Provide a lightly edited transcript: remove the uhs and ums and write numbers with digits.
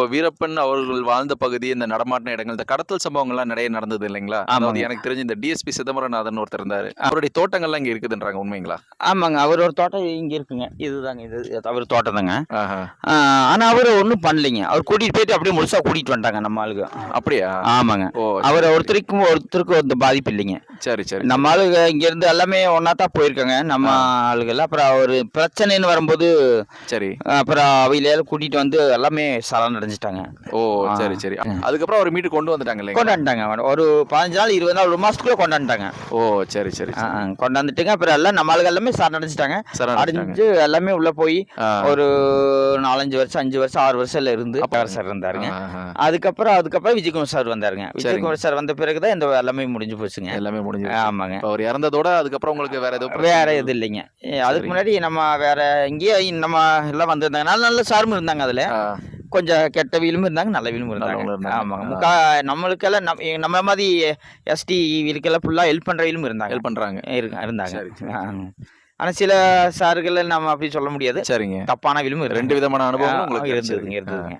வீரப்பன் அவர்கள் வாழ்ந்த பகுதி, இந்த நடமாட்ட இடங்கள், இந்த கடத்தல் சம்பவங்கள்லாம் நெறைய நடந்தது இல்லைங்களா? அதாவது ஆமாங்க. எனக்கு தெரிஞ்சு இந்த டிஎஸ்பி சிதம்பரநாதன் ஒருத்தர் இருந்தாரு. அவருடைய தோட்டங்கள்லாம் இங்க இருக்குதுன்றாங்க உண்மைங்களா? ஆமாங்க. அவரு ஒரு தோட்டம் இங்க இருக்குங்க. இதுதாங்க இது அவரு தோட்டம் தாங்க. ஆஹா. ஆ ஆனா அவரு ஒண்ணும் பண்ணலைங்க. அவரு கூட்டிட்டு போயிட்டு அப்படியே முழுசா கூட்டிட்டு வந்துட்டாங்க நம்ம ஆளுங்க. அப்படியா? ஆமாங்க. ஓ! அவர சரி, சரி. ஒருத்தருக்கும் இந்த பாதிப்பு இல்லைங்க. சரி, சரி, நம்ம சரி. ஆளுங்க இங்கேருந்து எல்லாமே ஒண்ணா தான் போயிருக்காங்க. நம்ம ஆ. ஆளுகள். அப்புறம் ஒரு பிரச்சனைன்னு வரும்போது, சரி. அப்புறம் அவையில கூட்டிட்டு வந்து எல்லாமே சரணடைஞ்சுட்டாங்க. ஓ! ஆ. சரி, சரி. ம். அதுக்கப்புறம் அவர மீட்டு கொண்டு வந்துட்டாங்க இல்லைங்களா? கொண்டாந்துட்டாங்க. ஒரு 15 நாள், 20 நாள், 1 மாசத்துக்குள்ள கொண்டாந்துட்டாங்க. ஓ! சரி, சரி, சரி. கொண்டாந்துட்டுங்க. அப்புறம் எல்லாம் நம்ம ஆளுங்க எல்லாமே சரணடைஞ்சுட்டாங்க. சரணடைஞ்சுட்டாங்க. அடைஞ்சு எல்லாமே உள்ள போய் ஆ. ஒரு 4, 5 வருஷம், 5 வருஷம், 6 வருஷம்ல இருந்து சார் இருந்தாருங்க. ஆஹா. அதுக்கப்புறம் விஜயகுமார் சார் வந்தாருங்க. சரிங்க. விஜயகுமார் சார் வந்த பிறகு தான் இந்த எல்லாமே முடிஞ்சு போச்சுங்க. எல்லாமே முடிஞ்சிருச்சு. ஆமாங்க. இப்ப அவர் இறந்ததோட அதுக்கப்புறம் உங்களுக்கு வேற எதுவும் வேற பிரச்சனைகள்? எதுவும் இல்லைங்க. அதுக்கு சரி. முன்னாடி நம்ம வேற எங்கேயோ நம்ம எல்லாம் வந்திருந்தாங்க. நல்ல நல்ல சாரும் இருந்தாங்க அதுல. ஆ. கொஞ்சம் கெட்டவியலும் இருந்தாங்க, நல்லவிலும் இருந்தாங்க. நல்லவங்களும் இருந்தாங்க. ஆமாங்க. ஆ. நம்மளுக்கெல்லாம் நம்ம மாரி எஸ்டி இதுக்கெல்லாம் ஃபுல்லா ஹெல்ப் பண்றவங்களும் இருந்தாங்க. ஹெல்ப் பண்றாங்க. இருந்தாங்க. சரி, சரி. ஆனா சில சார்கள நம்ம அப்படி சொல்ல முடியாது. சரிங்க. தப்பானவிலும் 2 விதமான அனுபவங்களும் ஆ உங்களுக்கு இருந்ததுங்க கிடைச்சதுங்க. இருந்ததுங்க.